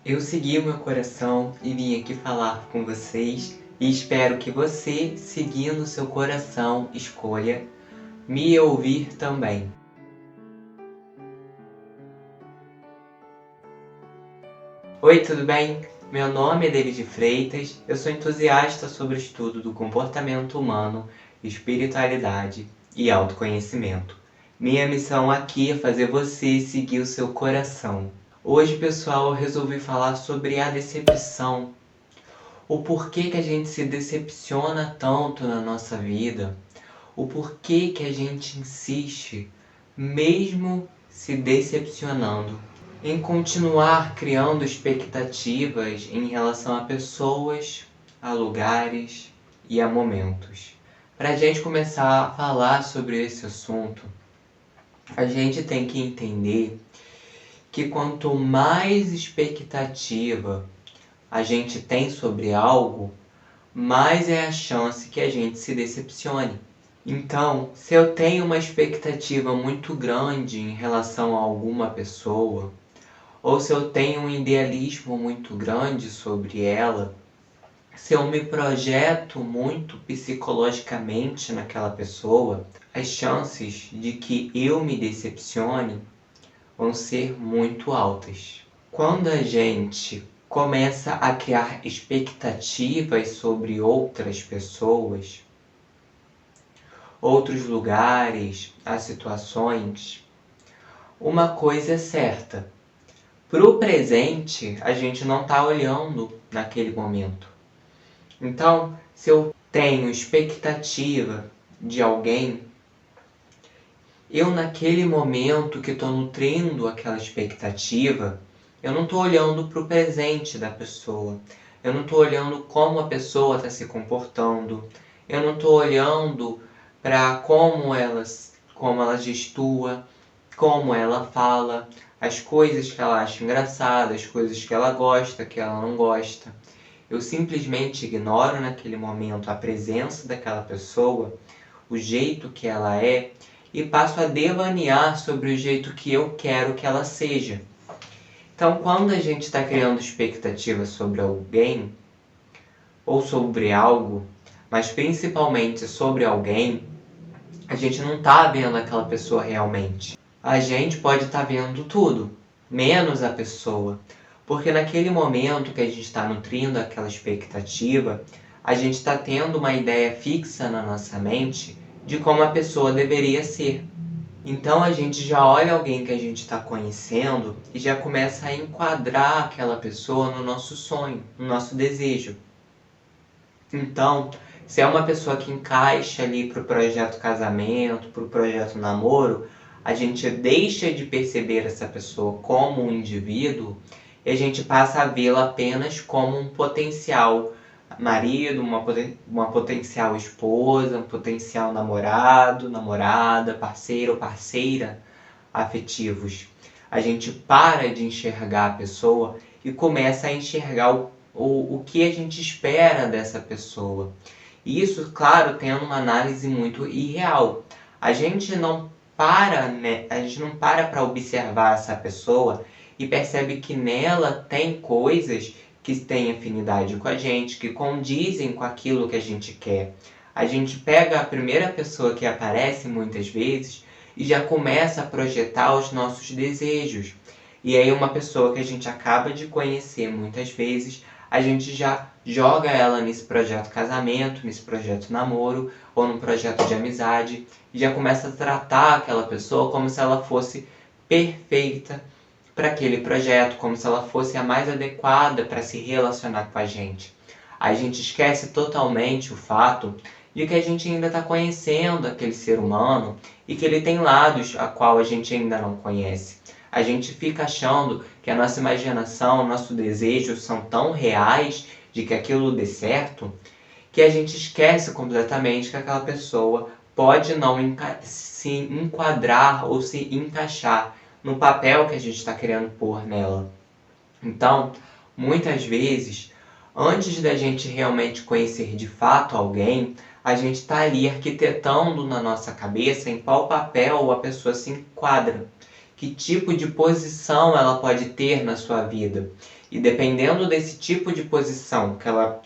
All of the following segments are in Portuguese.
Eu segui o meu coração e vim aqui falar com vocês e espero que você, seguindo o seu coração, escolha me ouvir também. Oi, tudo bem? Meu nome é David Freitas, eu sou entusiasta sobre o estudo do comportamento humano, espiritualidade e autoconhecimento. Minha missão aqui é fazer você seguir o seu coração. Hoje, pessoal, eu resolvi falar sobre a decepção. O porquê que a gente se decepciona tanto na nossa vida. O porquê que a gente insiste, mesmo se decepcionando, em continuar criando expectativas em relação a pessoas, a lugares e a momentos. Para a gente começar a falar sobre esse assunto, a gente tem que entender que quanto mais expectativa a gente tem sobre algo, mais é a chance que a gente se decepcione. Então, se eu tenho uma expectativa muito grande em relação a alguma pessoa, ou se eu tenho um idealismo muito grande sobre ela, se eu me projeto muito psicologicamente naquela pessoa, as chances de que eu me decepcione vão ser muito altas. Quando a gente começa a criar expectativas sobre outras pessoas, outros lugares, as situações, uma coisa é certa. Para o presente, a gente não está olhando naquele momento. Então, se eu tenho expectativa de alguém, eu naquele momento que estou nutrindo aquela expectativa, eu não estou olhando para o presente da pessoa. Eu não estou olhando como a pessoa está se comportando. Eu não estou olhando para como ela gestua, como ela fala, as coisas que ela acha engraçadas, as coisas que ela gosta, que ela não gosta. Eu simplesmente ignoro naquele momento a presença daquela pessoa, o jeito que ela é, e passo a devanear sobre o jeito que eu quero que ela seja. Então, quando a gente está criando expectativas sobre alguém, ou sobre algo, mas principalmente sobre alguém, a gente não está vendo aquela pessoa realmente. A gente pode estar vendo tudo, menos a pessoa. Porque naquele momento que a gente está nutrindo aquela expectativa, a gente está tendo uma ideia fixa na nossa mente de como a pessoa deveria ser. Então a gente já olha alguém que a gente está conhecendo e já começa a enquadrar aquela pessoa no nosso sonho, no nosso desejo. Então, se é uma pessoa que encaixa ali para o projeto casamento, para o projeto namoro, a gente deixa de perceber essa pessoa como um indivíduo e a gente passa a vê-la apenas como um potencial marido, uma potencial esposa, um potencial namorado, namorada, parceiro ou parceira afetivos. A gente para de enxergar a pessoa e começa a enxergar o que a gente espera dessa pessoa. E isso, claro, tendo uma análise muito irreal. A gente não para observar essa pessoa e percebe que nela tem coisas que têm afinidade com a gente, que condizem com aquilo que a gente quer. A gente pega a primeira pessoa que aparece muitas vezes e já começa a projetar os nossos desejos. E aí uma pessoa que a gente acaba de conhecer muitas vezes, a gente já joga ela nesse projeto casamento, nesse projeto namoro ou num projeto de amizade e já começa a tratar aquela pessoa como se ela fosse perfeita para aquele projeto, como se ela fosse a mais adequada para se relacionar com a gente. A gente esquece totalmente o fato de que a gente ainda está conhecendo aquele ser humano e que ele tem lados a qual a gente ainda não conhece. A gente fica achando que a nossa imaginação, o nosso desejo são tão reais de que aquilo dê certo, que a gente esquece completamente que aquela pessoa pode não se enquadrar ou se encaixar no papel que a gente está querendo pôr nela. Então, muitas vezes, antes da gente realmente conhecer de fato alguém, a gente está ali arquitetando na nossa cabeça em qual papel a pessoa se enquadra. que tipo de posição ela pode ter na sua vida. E dependendo desse tipo de posição que ela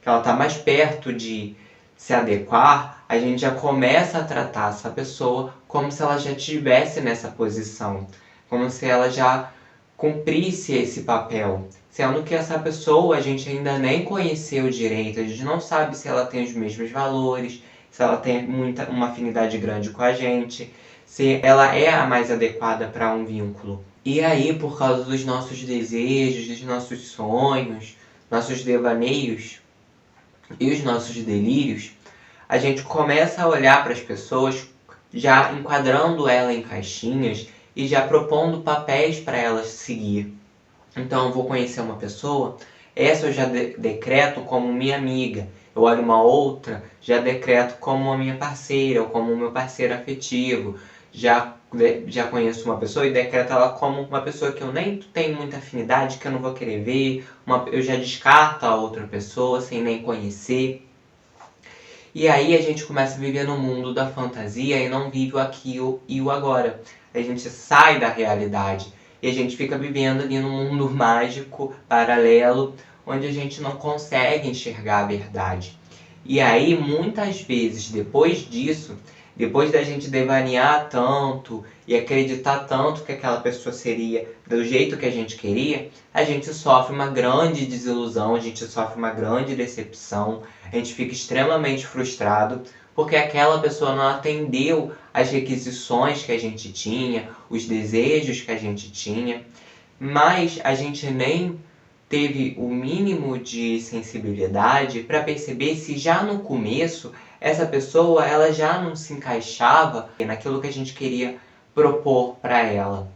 está mais perto de se adequar, a gente já começa a tratar essa pessoa como se ela já estivesse nessa posição, como se ela já cumprisse esse papel. Sendo que essa pessoa a gente ainda nem conheceu direito, a gente não sabe se ela tem os mesmos valores, se ela tem uma afinidade grande com a gente, se ela é a mais adequada para um vínculo. E aí, por causa dos nossos desejos, dos nossos sonhos, nossos devaneios e os nossos delírios, a gente começa a olhar para as pessoas já enquadrando ela em caixinhas e já propondo papéis para elas seguir. Então eu vou conhecer uma pessoa, essa eu já decreto como minha amiga. Eu olho uma outra, já decreto como a minha parceira ou como o meu parceiro afetivo. Já conheço uma pessoa e decreto ela como uma pessoa que eu nem tenho muita afinidade, que eu não vou querer ver. Eu já descarto a outra pessoa sem nem conhecer. E aí a gente começa a viver no mundo da fantasia e não vive o aqui e o agora. A gente sai da realidade e a gente fica vivendo ali num mundo mágico, paralelo, onde a gente não consegue enxergar a verdade. E aí, muitas vezes, depois disso, depois da gente devanear tanto e acreditar tanto que aquela pessoa seria do jeito que a gente queria, a gente sofre uma grande desilusão, a gente sofre uma grande decepção, a gente fica extremamente frustrado porque aquela pessoa não atendeu as requisições que a gente tinha, os desejos que a gente tinha, mas a gente nem teve o mínimo de sensibilidade para perceber se já no começo essa pessoa ela já não se encaixava naquilo que a gente queria propor para ela.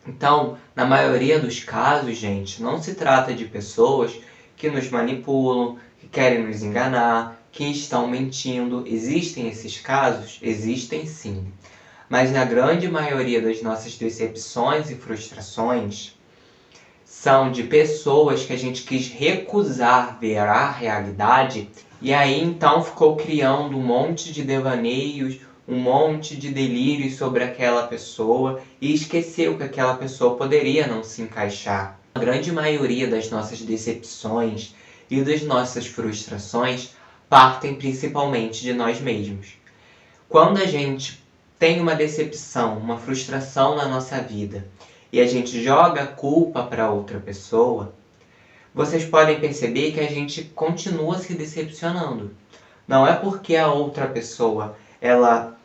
Então, na maioria dos casos, gente, não se trata de pessoas que nos manipulam, que querem nos enganar, que estão mentindo. Existem esses casos? Existem sim. Mas na grande maioria das nossas decepções e frustrações, são de pessoas que a gente quis recusar ver a realidade e aí então ficou criando um monte de devaneios, um monte de delírios sobre aquela pessoa e esqueceu que aquela pessoa poderia não se encaixar. A grande maioria das nossas decepções e das nossas frustrações partem principalmente de nós mesmos. Quando a gente tem uma decepção, uma frustração na nossa vida e a gente joga a culpa para outra pessoa, vocês podem perceber que a gente continua se decepcionando. Não é porque a outra pessoa ela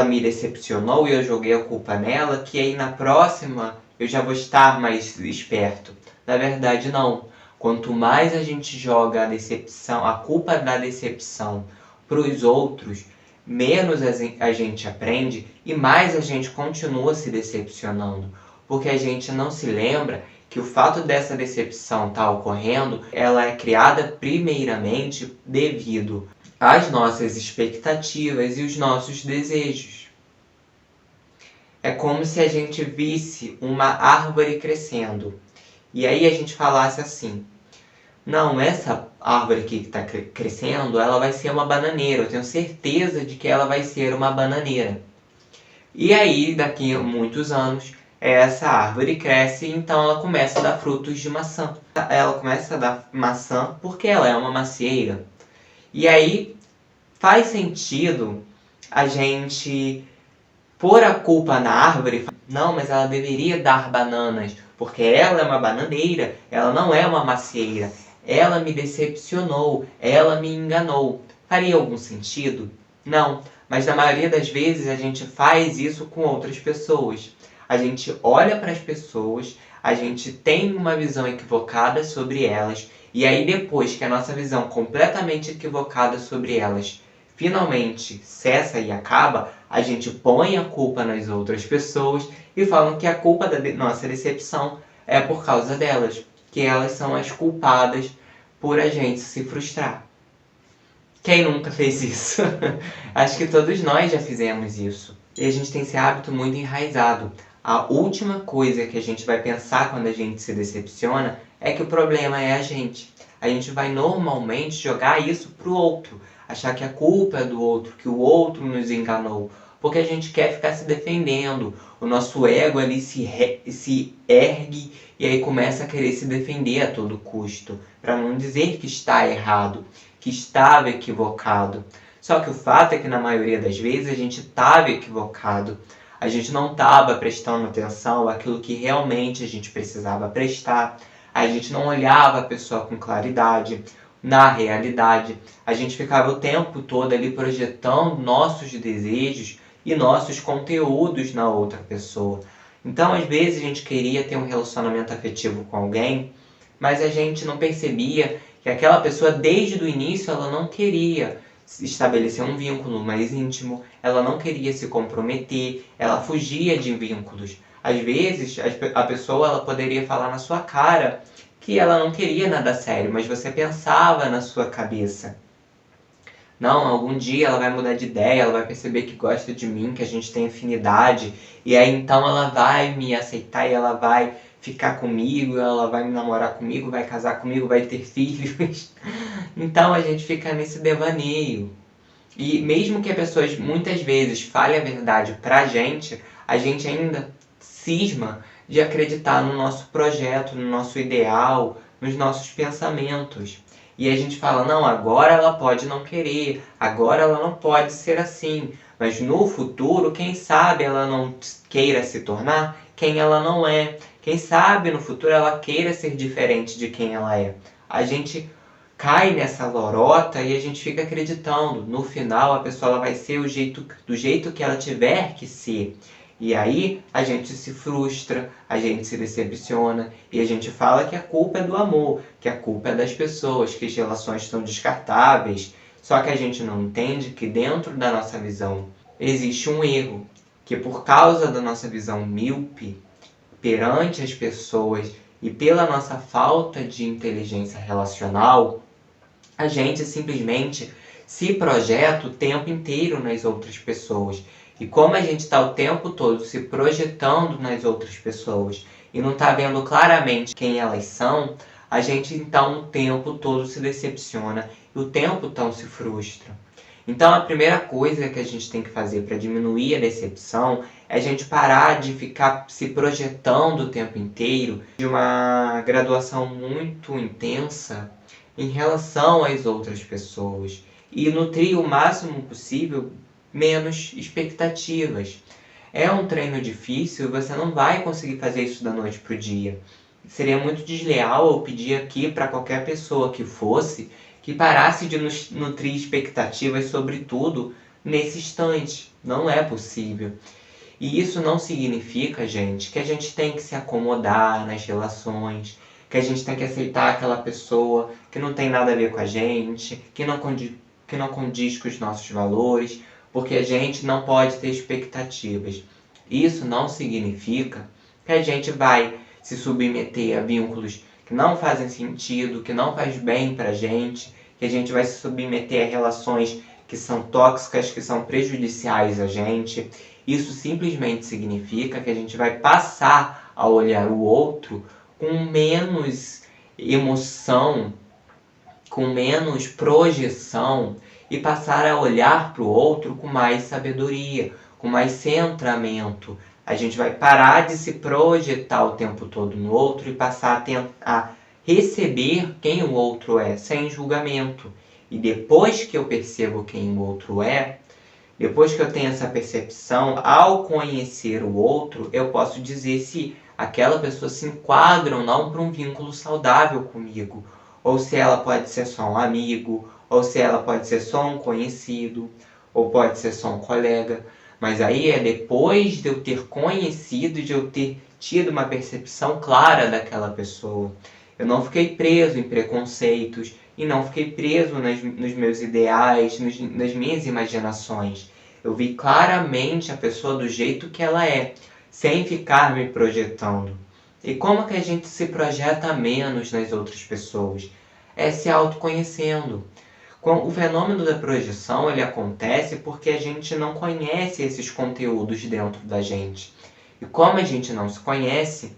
me decepcionou e eu joguei a culpa nela que aí na próxima eu já vou estar mais esperto. Na verdade, não. Quanto mais a gente joga a culpa da decepção para os outros, menos a gente aprende e mais a gente continua se decepcionando. Porque a gente não se lembra que o fato dessa decepção estar ocorrendo, ela é criada primeiramente devido às nossas expectativas e os nossos desejos. É como se a gente visse uma árvore crescendo e aí a gente falasse assim: não, essa árvore aqui que está crescendo, ela vai ser uma bananeira, eu tenho certeza de que ela vai ser uma bananeira. E aí, daqui a muitos anos, essa árvore cresce e então ela começa a dar frutos de maçã. Ela começa a dar maçã porque ela é uma macieira. E aí faz sentido a gente pôr a culpa na árvore. Não, mas ela deveria dar bananas, porque ela é uma bananeira, ela não é uma macieira. Ela me decepcionou, ela me enganou. Faria algum sentido? Não, mas na maioria das vezes a gente faz isso com outras pessoas. A gente olha para as pessoas, a gente tem uma visão equivocada sobre elas, e aí depois que a nossa visão completamente equivocada sobre elas finalmente cessa e acaba, a gente põe a culpa nas outras pessoas e falam que a culpa da nossa decepção é por causa delas, que elas são as culpadas por a gente se frustrar. Quem nunca fez isso? Acho que todos nós já fizemos isso. E a gente tem esse hábito muito enraizado. A última coisa que a gente vai pensar quando a gente se decepciona é que o problema é a gente. A gente vai normalmente jogar isso pro outro. Achar que a culpa é do outro, que o outro nos enganou. porque a gente quer ficar se defendendo. O nosso ego ali se ergue e aí começa a querer se defender a todo custo, para não dizer que está errado, que estava equivocado. Só que o fato é que na maioria das vezes a gente estava equivocado. A gente não estava prestando atenção àquilo que realmente a gente precisava prestar. A gente não olhava a pessoa com claridade, na realidade. A gente ficava o tempo todo ali projetando nossos desejos e nossos conteúdos na outra pessoa. Então, às vezes, a gente queria ter um relacionamento afetivo com alguém, mas a gente não percebia que aquela pessoa, desde o início, ela não queria estabelecer um vínculo mais íntimo, ela não queria se comprometer, ela fugia de vínculos. Às vezes, a pessoa ela poderia falar na sua cara que ela não queria nada sério, mas você pensava na sua cabeça. Não, algum dia ela vai mudar de ideia, ela vai perceber que gosta de mim, que a gente tem afinidade, e aí então ela vai me aceitar e ela vai ficar comigo, ela vai me namorar comigo, vai casar comigo, vai ter filhos. Então a gente fica nesse devaneio. E mesmo que a pessoa muitas vezes fale a verdade pra gente, a gente ainda cisma de acreditar no nosso projeto, no nosso ideal, nos nossos pensamentos. E a gente fala, não, agora ela pode não querer, agora ela não pode ser assim. Mas no futuro, quem sabe ela não queira se tornar quem ela não é. Quem sabe no futuro ela queira ser diferente de quem ela é. A gente cai nessa lorota e a gente fica acreditando. No final, a pessoa ela vai ser do jeito que ela tiver que ser. E aí a gente se frustra, a gente se decepciona e a gente fala que a culpa é do amor, que a culpa é das pessoas, que as relações estão descartáveis. Só que a gente não entende que dentro da nossa visão existe um erro, que por causa da nossa visão míope perante as pessoas e pela nossa falta de inteligência relacional, a gente simplesmente se projeta o tempo inteiro nas outras pessoas. E como a gente está o tempo todo se projetando nas outras pessoas e não está vendo claramente quem elas são, a gente então o tempo todo se decepciona e o tempo todo se frustra. Então a primeira coisa que a gente tem que fazer para diminuir a decepção é a gente parar de ficar se projetando o tempo inteiro de uma graduação muito intensa em relação às outras pessoas e nutrir o máximo possível menos expectativas. É um treino difícil, você não vai conseguir fazer isso da noite para o dia. Seria muito desleal eu pedir aqui para qualquer pessoa que fosse que parasse de nutrir expectativas sobre tudo nesse instante. Não é possível. E isso não significa, gente, que a gente tem que se acomodar nas relações, que a gente tem que aceitar aquela pessoa que não tem nada a ver com a gente, que não condiz com os nossos valores, porque a gente não pode ter expectativas. Isso não significa que a gente vai se submeter a vínculos que não fazem sentido, que não faz bem pra gente, que a gente vai se submeter a relações que são tóxicas, que são prejudiciais a gente. Isso simplesmente significa que a gente vai passar a olhar o outro com menos emoção, com menos projeção e passar a olhar para o outro com mais sabedoria, com mais centramento. A gente vai parar de se projetar o tempo todo no outro e passar a receber quem o outro é, sem julgamento. E depois que eu percebo quem o outro é, depois que eu tenho essa percepção, ao conhecer o outro, eu posso dizer se aquela pessoa se enquadra ou não para um vínculo saudável comigo. Ou se ela pode ser só um amigo, ou se ela pode ser só um conhecido, ou pode ser só um colega. Mas aí é depois de eu ter conhecido, de eu ter tido uma percepção clara daquela pessoa. Eu não fiquei preso em preconceitos e não fiquei preso nos meus ideais, nas minhas imaginações. Eu vi claramente a pessoa do jeito que ela é, sem ficar me projetando. E como que a gente se projeta menos nas outras pessoas? É se autoconhecendo. O fenômeno da projeção ele acontece porque a gente não conhece esses conteúdos dentro da gente. E como a gente não se conhece,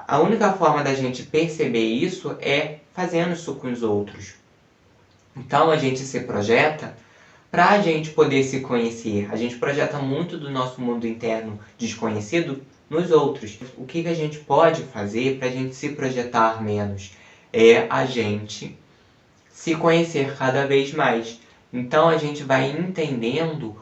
a única forma da gente perceber isso é fazendo isso com os outros. Então a gente se projeta para a gente poder se conhecer. A gente projeta muito do nosso mundo interno desconhecido nos outros. O que a gente pode fazer para a gente se projetar menos? É a gente se conhecer cada vez mais. Então a gente vai entendendo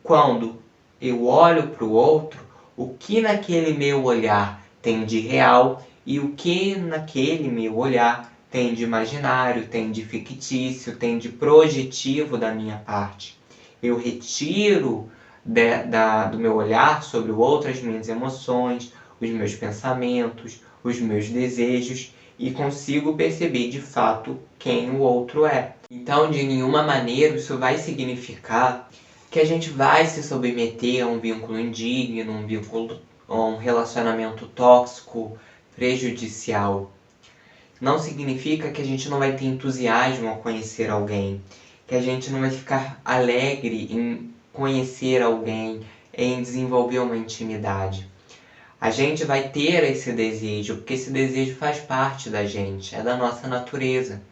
quando eu olho para o outro, o que naquele meu olhar tem de real e o que naquele meu olhar tem de imaginário, tem de fictício, tem de projetivo da minha parte. Eu retiro do meu olhar sobre o outro as minhas emoções, os meus pensamentos, os meus desejos e consigo perceber de fato quem o outro é. Então, de nenhuma maneira isso vai significar que a gente vai se submeter a um vínculo indigno, a um relacionamento tóxico, prejudicial. Não significa que a gente não vai ter entusiasmo ao conhecer alguém, que a gente não vai ficar alegre em conhecer alguém, em desenvolver uma intimidade. A gente vai ter esse desejo, porque esse desejo faz parte da gente, é da nossa natureza.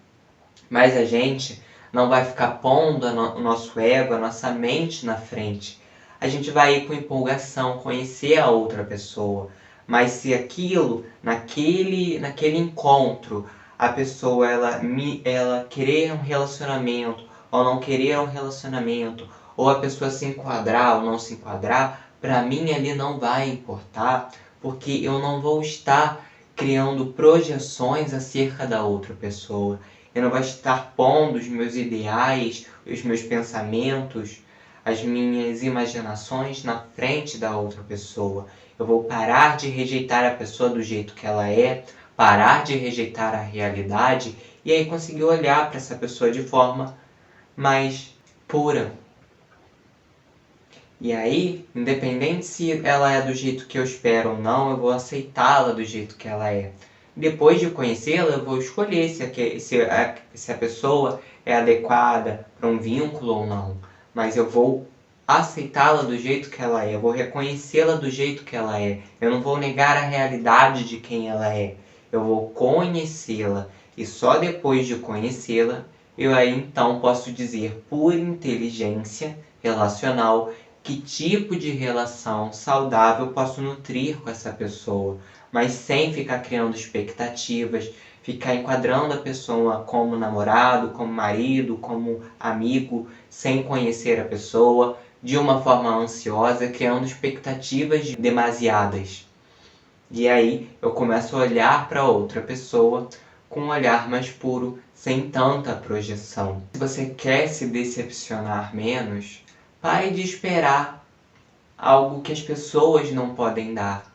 Mas a gente não vai ficar pondo o nosso ego, a nossa mente na frente. A gente vai ir com empolgação, conhecer a outra pessoa. Mas se aquilo, naquele encontro, a pessoa ela querer um relacionamento ou não querer um relacionamento, ou a pessoa se enquadrar ou não se enquadrar, para mim ali não vai importar, porque eu não vou estar criando projeções acerca da outra pessoa. Eu não vou estar pondo os meus ideais, os meus pensamentos, as minhas imaginações na frente da outra pessoa. Eu vou parar de rejeitar a pessoa do jeito que ela é, parar de rejeitar a realidade e aí conseguir olhar para essa pessoa de forma mais pura. E aí, independente se ela é do jeito que eu espero ou não, eu vou aceitá-la do jeito que ela é. Depois de conhecê-la, eu vou escolher se a pessoa é adequada para um vínculo ou não. Mas eu vou aceitá-la do jeito que ela é, eu vou reconhecê-la do jeito que ela é. Eu não vou negar a realidade de quem ela é. Eu vou conhecê-la. E só depois de conhecê-la, eu aí então posso dizer por inteligência relacional que tipo de relação saudável posso nutrir com essa pessoa, mas sem ficar criando expectativas, ficar enquadrando a pessoa como namorado, como marido, como amigo, sem conhecer a pessoa, de uma forma ansiosa, criando expectativas demasiadas. E aí eu começo a olhar para outra pessoa com um olhar mais puro, sem tanta projeção. Se você quer se decepcionar menos, pare de esperar algo que as pessoas não podem dar.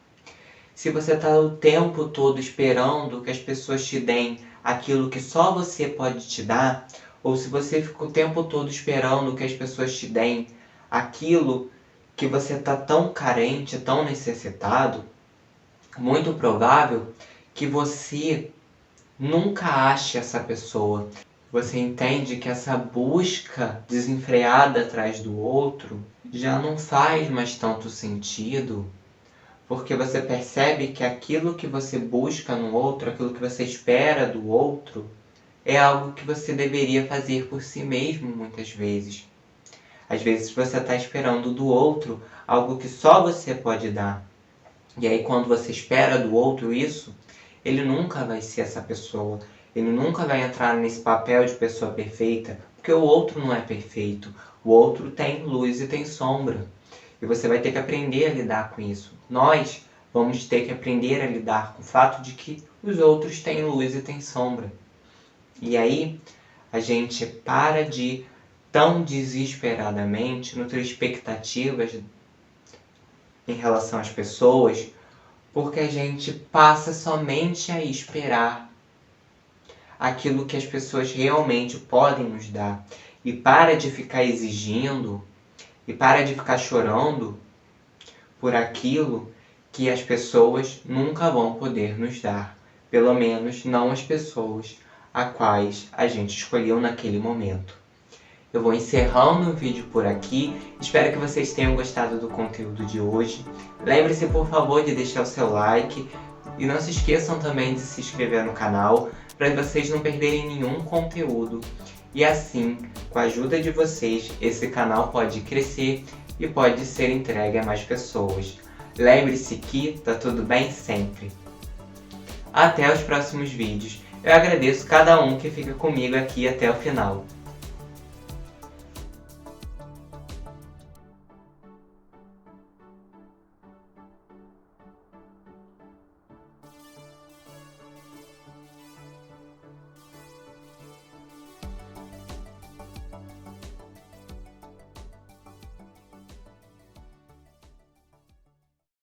Se você está o tempo todo esperando que as pessoas te deem aquilo que só você pode te dar, ou se você fica o tempo todo esperando que as pessoas te deem aquilo que você está tão carente, tão necessitado, muito provável que você nunca ache essa pessoa. Você entende que essa busca desenfreada atrás do outro já não faz mais tanto sentido, porque você percebe que aquilo que você busca no outro, aquilo que você espera do outro, é algo que você deveria fazer por si mesmo muitas vezes. Às vezes você está esperando do outro algo que só você pode dar. E aí quando você espera do outro isso, ele nunca vai ser essa pessoa. Ele nunca vai entrar nesse papel de pessoa perfeita, porque o outro não é perfeito. O outro tem luz e tem sombra. E você vai ter que aprender a lidar com isso. Nós vamos ter que aprender a lidar com o fato de que os outros têm luz e têm sombra. E aí a gente para de tão desesperadamente nutrir expectativas em relação às pessoas, porque a gente passa somente a esperar aquilo que as pessoas realmente podem nos dar. E para de ficar exigindo, e para de ficar chorando por aquilo que as pessoas nunca vão poder nos dar. Pelo menos não as pessoas a quais a gente escolheu naquele momento. Eu vou encerrando o vídeo por aqui. Espero que vocês tenham gostado do conteúdo de hoje. Lembre-se, por favor, de deixar o seu like. E não se esqueçam também de se inscrever no canal, para vocês não perderem nenhum conteúdo. E assim, com a ajuda de vocês, esse canal pode crescer e pode ser entregue a mais pessoas. Lembre-se que tá tudo bem sempre. Até os próximos vídeos. Eu agradeço cada um que fica comigo aqui até o final.